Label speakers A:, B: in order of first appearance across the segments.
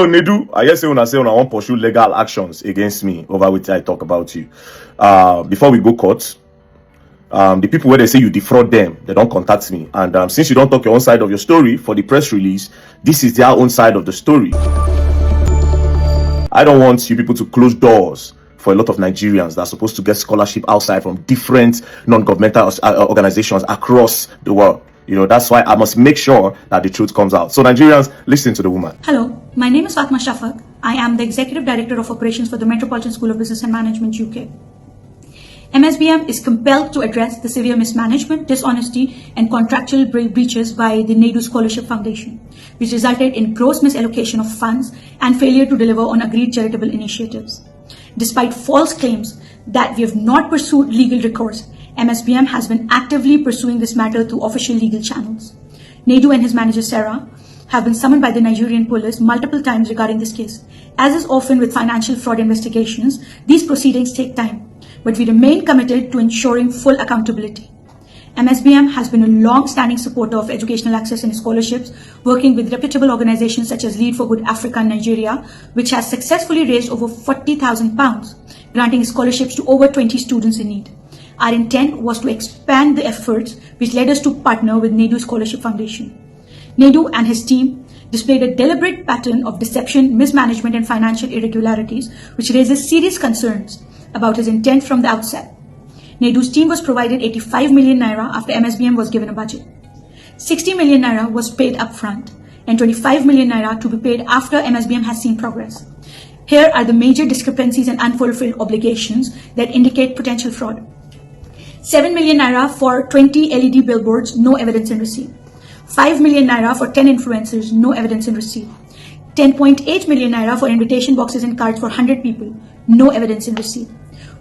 A: Nedu, I guess when I say I want pursue legal actions against me over which I talk about you. Before we go court, the people where they say you defraud them, they don't contact me. And since you don't talk your own side of your story for the press release, this is their own side of the story. I don't want you people to close doors for a lot of Nigerians that are supposed to get scholarship outside from different non-governmental organizations across the world. You know, that's why I must make sure that the truth comes out. So Nigerians, listen to the woman.
B: Hello, my name is Fatma Shafak. I am the Executive Director of Operations for the Metropolitan School of Business and Management, UK. MSBM is compelled to address the severe mismanagement, dishonesty, and contractual breaches by the Nedu Scholarship Foundation, which resulted in gross misallocation of funds and failure to deliver on agreed charitable initiatives. Despite false claims that we have not pursued legal recourse, MSBM has been actively pursuing this matter through official legal channels. Nedu and his manager Sarah have been summoned by the Nigerian police multiple times regarding this case. As is often with financial fraud investigations, these proceedings take time, but we remain committed to ensuring full accountability. MSBM has been a long-standing supporter of educational access and scholarships, working with reputable organizations such as Lead for Good Africa and Nigeria, which has successfully raised over £40,000, granting scholarships to over 20 students in need. Our intent was to expand the efforts, which led us to partner with Nedu Scholarship Foundation. Nedu and his team displayed a deliberate pattern of deception, mismanagement, and financial irregularities, which raises serious concerns about his intent from the outset. Nedu's team was provided 85 million naira after MSBM was given a budget. 60 million naira was paid upfront, and 25 million naira to be paid after MSBM has seen progress. Here are the major discrepancies and unfulfilled obligations that indicate potential fraud. 7 million naira for 20 LED billboards, no evidence in receipt. 5 million naira for 10 influencers, no evidence in receipt. 10.8 million naira for invitation boxes and cards for 100 people, no evidence in receipt.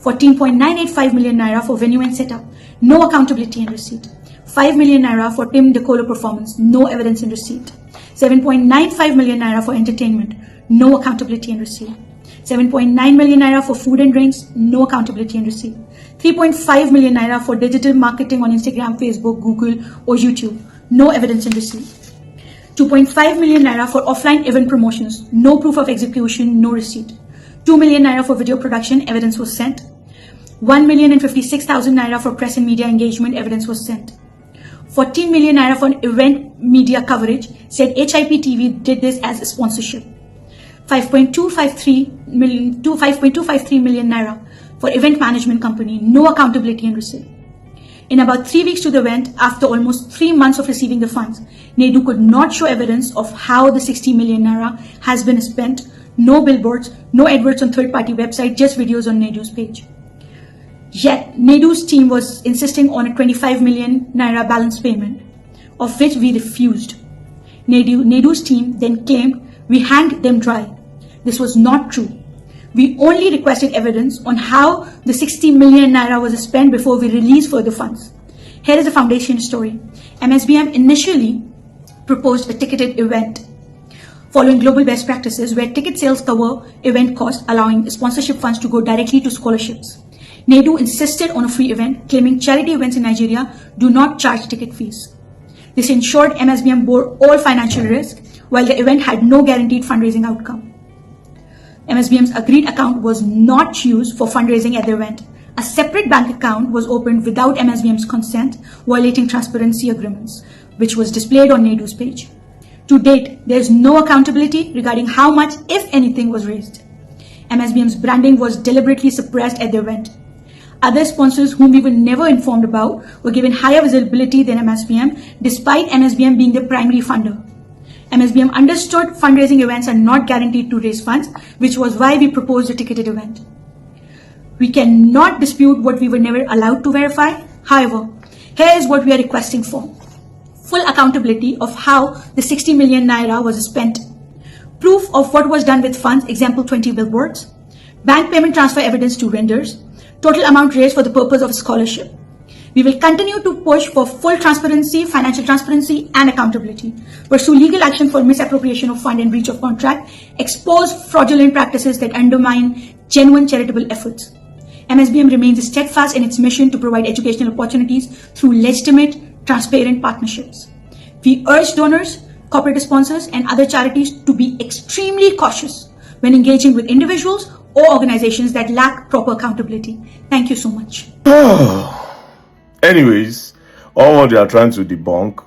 B: 14.985 million naira for venue and setup, no accountability in receipt. 5 million naira for Tim Decolo performance, no evidence in receipt. 7.95 million naira for entertainment, no accountability in receipt. 7.9 million naira for food and drinks, no accountability in receipt. 3.5 million naira for digital marketing on Instagram, Facebook, Google, or YouTube, no evidence in receipt. 2.5 million naira for offline event promotions, no proof of execution, no receipt. 2 million naira for video production, evidence was sent. 1,056,000 naira for press and media engagement, evidence was sent. 14 million naira for event media coverage, said HIP TV did this as a sponsorship. 5.253 million naira for event management company, no accountability in receipt. In about 3 weeks to the event, after almost 3 months of receiving the funds, Nedu could not show evidence of how the 60 million naira has been spent. No billboards, no adverts on third-party website, just videos on Nedu's page. Yet, Nedu's team was insisting on a 25 million naira balance payment, of which we refused. Nedu's team then claimed we hanged them dry. This was not true. We only requested evidence on how the 60 million naira was spent before we released further funds. Here is the foundation story. MSBM initially proposed a ticketed event, following global best practices where ticket sales cover event costs, allowing sponsorship funds to go directly to scholarships. Nedu insisted on a free event, claiming charity events in Nigeria do not charge ticket fees. This ensured MSBM bore all financial risk, while the event had no guaranteed fundraising outcome. MSBM's agreed account was not used for fundraising at the event. A separate bank account was opened without MSBM's consent, violating transparency agreements, which was displayed on Nedu's page. To date, there is no accountability regarding how much, if anything, was raised. MSBM's branding was deliberately suppressed at the event. Other sponsors whom we were never informed about were given higher visibility than MSBM, despite MSBM being the primary funder. MSBM understood fundraising events are not guaranteed to raise funds, which was why we proposed a ticketed event. We cannot dispute what we were never allowed to verify. However, here is what we are requesting for. Full accountability of how the 60 million naira was spent. Proof of what was done with funds, example 20 billboards. Bank payment transfer evidence to vendors. Total amount raised for the purpose of scholarship. We will continue to push for full transparency, financial transparency, and accountability. Pursue legal action for misappropriation of fund and breach of contract. Expose fraudulent practices that undermine genuine charitable efforts. MSBM remains steadfast in its mission to provide educational opportunities through legitimate, transparent partnerships. We urge donors corporate sponsors, and other charities to be extremely cautious when engaging with individuals or organizations that lack proper accountability. Thank you so much.
A: Anyways, all what they are trying to debunk,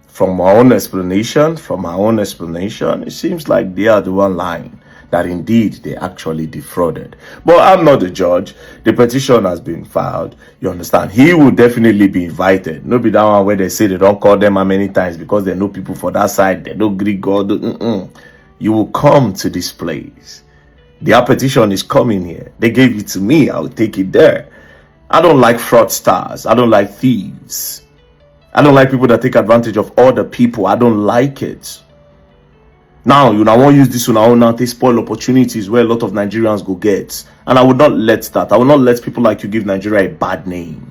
A: from my own explanation, it seems like they are the one lying, that indeed they actually defrauded. But I'm not the judge. The petition has been filed. You understand? He will definitely be invited. No be that one where they say they don't call them how many times because they know people for that side. They don't Greek God. You will come to this place. Their petition is coming here. They gave it to me. I will take it there. I don't like fraudsters. I don't like thieves. I don't like people that take advantage of other people. I don't like it. Now, you know, I won't use this one now to spoil opportunities where a lot of Nigerians go get. And I would not let that. I will not let people like you give Nigeria a bad name.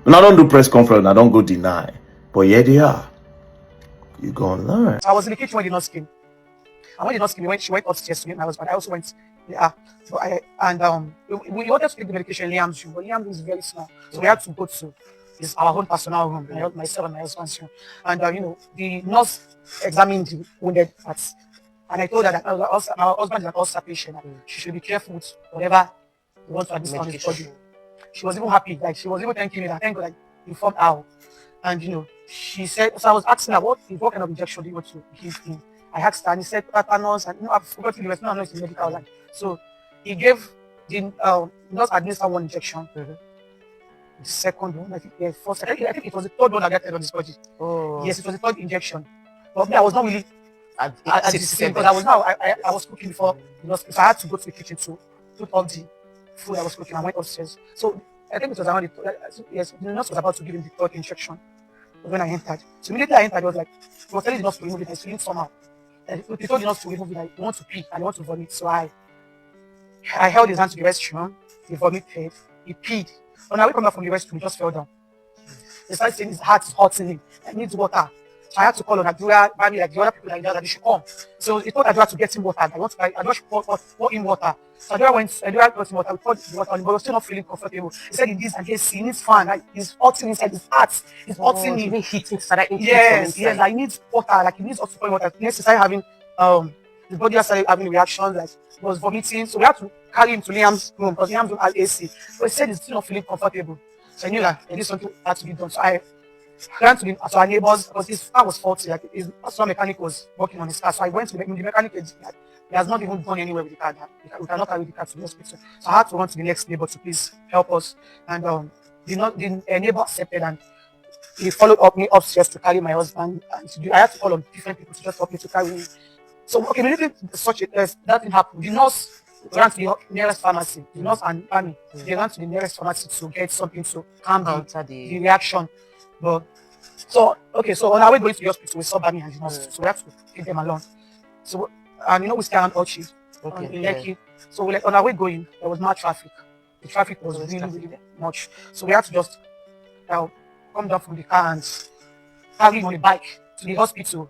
A: And I don't do press conference. I don't go deny. But yeah, they are. You're going to learn.
C: I was in the kitchen when the nurse came. And when the nurse came, she went upstairs to meet my husband. I also went. Yeah. So we wanted to take the medication in Liam's room, but Liam's room is very small. So we had to go to our own personal room, myself and my husband's room. And the nurse examined the wounded parts. And I told her that our husband is an ulcer patient. She should be careful with whatever we want to administer on his body. She was even happy. Like, she was even thanking me that thank God I informed her. And she said, so I was asking her what kind of injection do you want to give him? I asked her and he said tetanus, and I've forgotten the rest. No, it's in medical line. So he gave the nurse administered one injection. The second one, I think it was the third one I got on his body. Oh. Yes, it was the third injection. But me, I was not really at the same because I was cooking before the nurse, so I had to go to the kitchen to put all the food I was cooking. I went upstairs. So I think it was around the nurse was about to give him the third injection when I entered. So immediately I entered, I was like, he was telling the nurse to remove it. I was feeling somehow. He told the nurse to remove it. I want to pee. I want to vomit. So I held his hand to the restroom. He vomited. He peed. When I came back from the restroom, he just fell down. He started saying his heart is hurting him. I need water. So I had to call on Adura, maybe like the other people that they should come. So he told Adura to get him water. Adura should pour him water. So Adura got him water. We poured the water on him, but he was still not feeling comfortable. He said he needs and he needs fan. Like, he's hurting inside his heart. He's hurting him. Yes, like he needs water. Like he needs also pouring water. Next, he started having his body started having reactions, like he was vomiting. So we had to carry him to Liam's room because Liam's room had AC. So he said he's still not feeling comfortable. So I knew that this something had to be done. So I ran to our neighbors because his car was faulty. Like his mechanic was working on his car. So I went to the mechanic. He has not even gone anywhere with the car. We cannot carry the car to the hospital. So I had to run to the next neighbor to please help us. And the neighbor accepted, and he followed up me upstairs to carry my husband. And I had to call on different people to just help me to carry me. So immediately that thing happened. The nurse ran to the nearest pharmacy. The nurse and Annie, they ran to the nearest pharmacy to get something to calm the reaction. But so on our way going to the hospital, we saw Bami and the nurse. So we had to take them along. So we stay around Orchid. So on our way going, there was more traffic. The traffic was really much. So we had to just come down from the car and carry him on the bike to the hospital.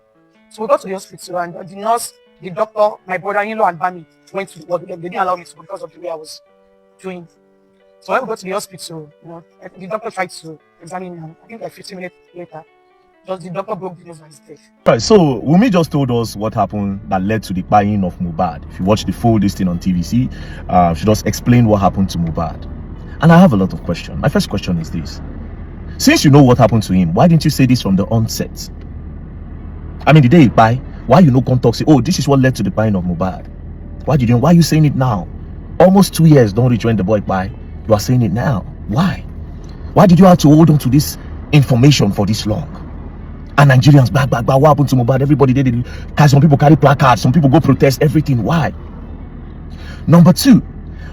C: So we got to the hospital, and the nurse, the doctor, my brother-in-law, and Bami went to the ward. They didn't allow me to because of the way I was doing. So when we got to the hospital, the doctor tried to examine him. I think like 15 minutes later, the doctor broke the news and he's dead.
A: Right, so Wumi just told us what happened that led to the buying of Mohbad. If you watch the full listing on TVC, she just explained what happened to Mohbad. And I have a lot of questions. My first question is this. Since you know what happened to him, why didn't you say this from the onset? I mean, the day he buy, why you no come talk, say, oh, this is what led to the buying of Mohbad? Why are you saying it now? Almost 2 years don't reach when the boy buy. You are saying it now. Why? Why did you have to hold on to this information for this long? And Nigerians, back, what happened to Mohbad? Everybody did it. Some people carry placards, some people go protest, everything. Why? Number two,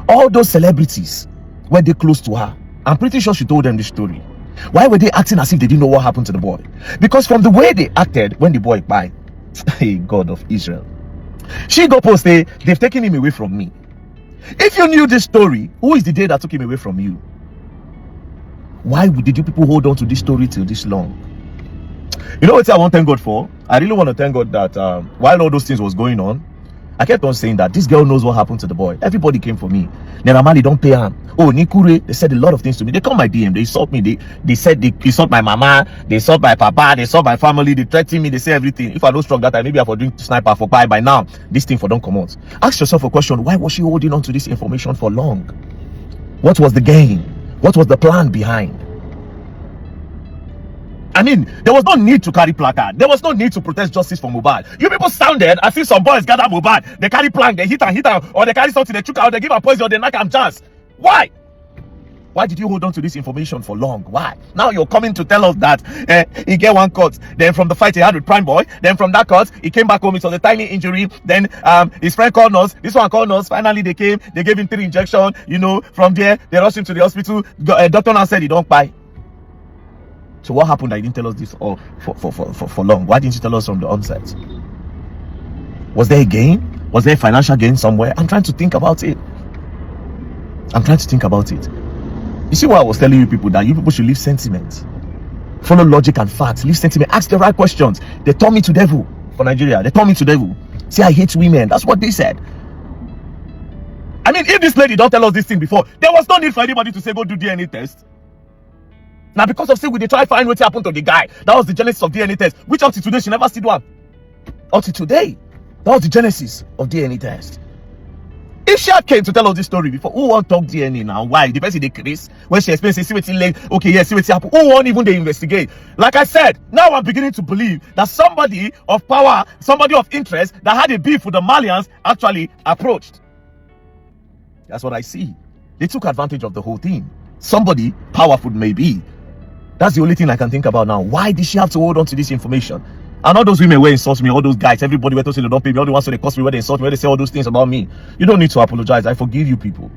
A: all those celebrities, were they close to her? I'm pretty sure she told them the story. Why were they acting as if they didn't know what happened to the boy? Because from the way they acted when the boy died, hey, God of Israel, she go post, they've taken him away from me. If you knew this story, who is the day that took him away from you? Why did you people hold on to this story till this long? You know what I want to thank God for? I really want to thank God that while all those things was going on, I kept on saying that this girl knows what happened to the boy. Everybody came for me. Naira Marley don't pay him. Oh, Nikure, they said a lot of things to me. They called my DM, they insult me, they said they insult my mama, they insult my papa, they insult my family, they threaten me, they say everything. If I don't strong that time, maybe I for doing sniper for by now. This thing for don't come out. Ask yourself a question, why was she holding on to this information for long? What was the gain? What was the plan behind? I mean, there was no need to carry placard. There was no need to protest justice for Mohbad. You people sounded as if some boys gather Mohbad. They carry plank, they hit am, or they carry something, they choke out, they give a poison, or they knock am chance. Why? Why did you hold on to this information for long? Why? Now you're coming to tell us that he get one cut. Then from the fight he had with Prime Boy, then from that cut, he came back home. It was a tiny injury. Then his friend called us. This one called us. Finally, they came. They gave him 3 injections. You know, from there, they rushed him to the hospital. Doctor now said he don't buy. So what happened that you didn't tell us this for long? Why didn't you tell us from the onset? Was there a gain? Was there a financial gain somewhere? I'm trying to think about it. You see why I was telling you people that you people should leave sentiment. Follow logic and facts. Leave sentiment. Ask the right questions. They turned me to devil for Nigeria. They turned me to devil. See, I hate women. That's what they said. I mean, if this lady don't tell us this thing before, there was no need for anybody to say go do DNA test. Now, because of say we they try find what happened to the guy. That was the genesis of DNA test. Which up to today she never seen one. Up to today, that was the genesis of DNA test. If she had came to tell us this story before, who won't talk DNA now? Why? The person they Chris when she explains, see what's leg. Okay, yeah, see what's happened. Who won't even they investigate? Like I said, now I'm beginning to believe that somebody of power, somebody of interest that had a beef with the Malians actually approached. That's what I see. They took advantage of the whole thing. Somebody powerful maybe. That's the only thing I can think about now. Why did she have to hold on to this information? And all those women were insult me, all those guys, everybody were saying they don't pay me, all the ones who they cost me, where they insult me, where they say all those things about me. You don't need to apologize. I forgive you people.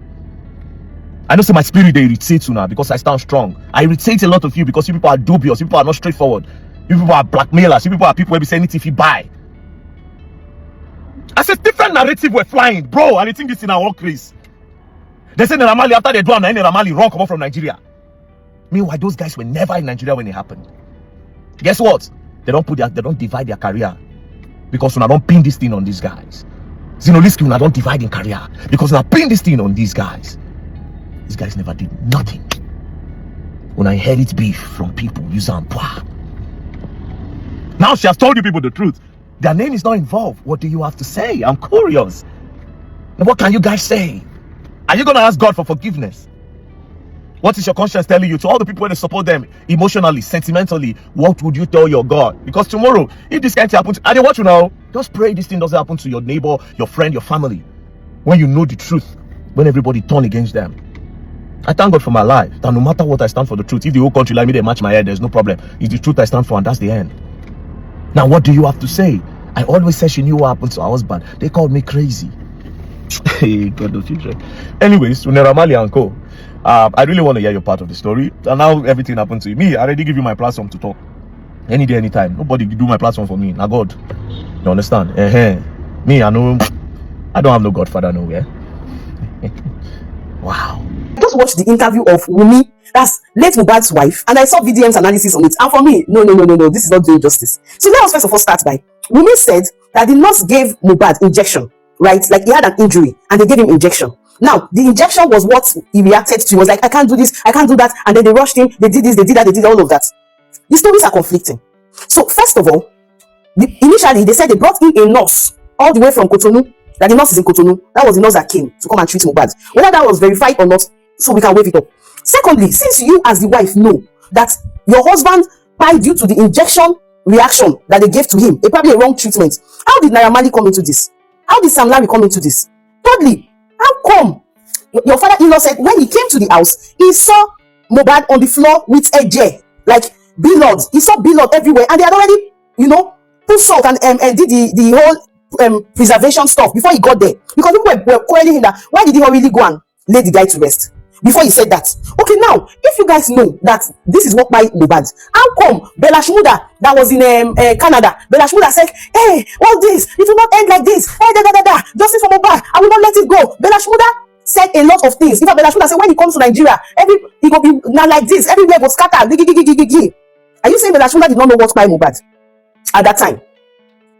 A: I know say my spirit they irritate you now because I stand strong. I irritate a lot of you because you people are dubious, you people are not straightforward. You people are blackmailers, you people are people who be saying anything if you buy. I said different narrative were flying, bro, and I think this in our workplace. They say Naira Marley after they do and Naira Marley run come up from Nigeria. Meanwhile, those guys were never in Nigeria when it happened. Guess what? They don't divide their career because when I don't pin this thing on these guys. Zinoliski when I don't divide in career because when I pin this thing on these guys never did nothing. When I inherit beef from people, use them. Now she has told you people the truth. Their name is not involved. What do you have to say? I'm curious. Now, what can you guys say? Are you gonna ask God for forgiveness? What is your conscience telling you? To all the people that support them emotionally, sentimentally, what would you tell your God? Because tomorrow, if this can't happen, I don't want you now. Just pray this thing doesn't happen to your neighbor, your friend, your family. When you know the truth, when everybody turn against them. I thank God for my life. That no matter what I stand for the truth, if the whole country like me, they match my head, there's no problem. It's the truth I stand for, and that's the end. Now, what do you have to say? I always said she knew what happened to her husband. They called me crazy. Hey, God of future. Anyways, Naira Marley and Co. I really want to hear your part of the story. And now everything happened to you. Me, I already give you my platform to talk. Any day, anytime. Nobody do my platform for me. Now God. You understand? Me, I don't have no Godfather nowhere. Wow.
D: I just watched the interview of Wumi, that's late Mohbad's wife, and I saw VDM's analysis on it. And for me, no, this is not doing justice. So let us first of all start by Wumi said that the nurse gave Mohbad injection, right? Like he had an injury and they gave him injection. Now, the injection was what he reacted to. He was like, I can't do this, I can't do that. And then they rushed him, they did this, they did that, they did all of that. The stories are conflicting. So, first of all, initially they said they brought in a nurse all the way from Cotonou, that the nurse is in Cotonou. That was the nurse that came to come and treat Mohbad. Whether that was verified or not, so we can wave it up. Secondly, since you as the wife know that your husband died due to the injection reaction that they gave to him, probably a wrong treatment, how did Naira Marley come into this? How did Sam Larry come into this? Thirdly, how come your father-in-law said when he came to the house, he saw Mohbad on the floor with a jar, like blood. He saw blood everywhere, and they had already, put salt and did the whole preservation stuff before he got there. Because people were calling him that, why did he already go and lay the guy to rest before he said that? Okay, now, if you guys know that this is what by Mohbad, how come Bella Shmurda, that was in Canada, Bella Shmurda said, hey, all this, it will not end like this, justice for Mohbad, I will not let it go. Bella Shmurda said a lot of things. In fact, Bella Shmurda said when he comes to Nigeria, he will be now like this, everywhere will scatter. Are you saying Bella Shmurda did not know what by Mohbad at that time?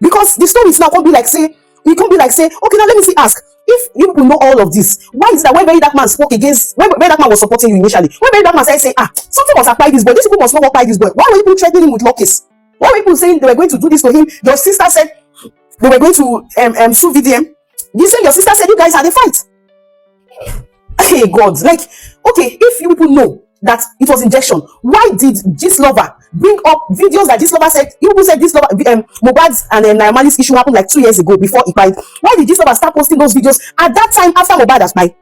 D: Because the story is now going to be like, say, You can't be like, say, okay, now let me see, ask. If you people know all of this, why is it that when Verydarkman spoke against, when Verydarkman was supporting you initially, when Verydarkman said, say, something must apply this boy, these people must not work by this boy, why were you people threatening him with law case? Why were people saying they were going to do this to him? Your sister said they were going to sue VDM. You said your sister said you guys had a fight. Hey God, like, okay, if you people know that it was injection, why did Gistlover bring up videos that Gistlover said, you people said Gistlover, Mohbad's and Naimali's issue happened like 2 years ago before he died? Why did Gistlover start posting those videos at that time after Mohbad has died?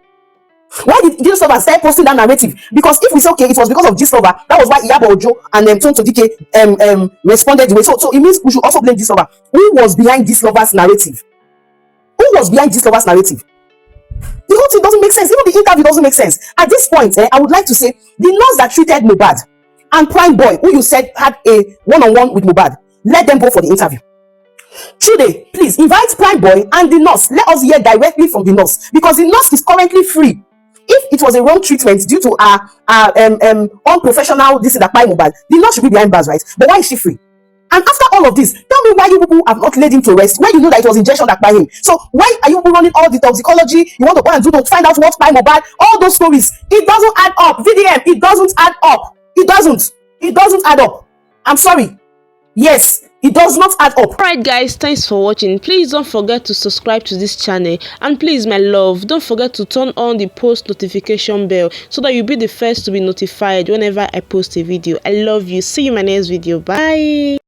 D: Why did Gistlover start posting that narrative? Because if we say, okay, it was because of Gistlover, that was why Iyabo Ojo and TR0UBLE responded the way. So it means we should also blame Gistlover. Who was behind Gistlover's narrative? Who was behind Gistlover's narrative? The whole thing doesn't make sense. Even the interview doesn't make sense. At this point, I would like to say the nurse that treated Mohbad and Prime Boy, who you said had a one-on-one with Mohbad, let them go for the interview. Today, please invite Prime Boy and the nurse. Let us hear directly from the nurse, because the nurse is currently free. If it was a wrong treatment due to unprofessional this is that by Mohbad, the nurse should be behind bars, right? But why is she free? And after all of this, tell me why you people have not laid him to rest when you know that it was injection that by him. So why are you running all the toxicology you want to go and do to find out what by Mohbad? All those stories, it doesn't add up. VDM, it doesn't add up. It doesn't add up. I'm sorry. Yes, it does not add up.
E: Alright guys, thanks for watching. Please don't forget to subscribe to this channel, and please my love, don't forget to turn on the post notification bell so that you'll be the first to be notified whenever I post a video. I love you. See you in my next video. Bye.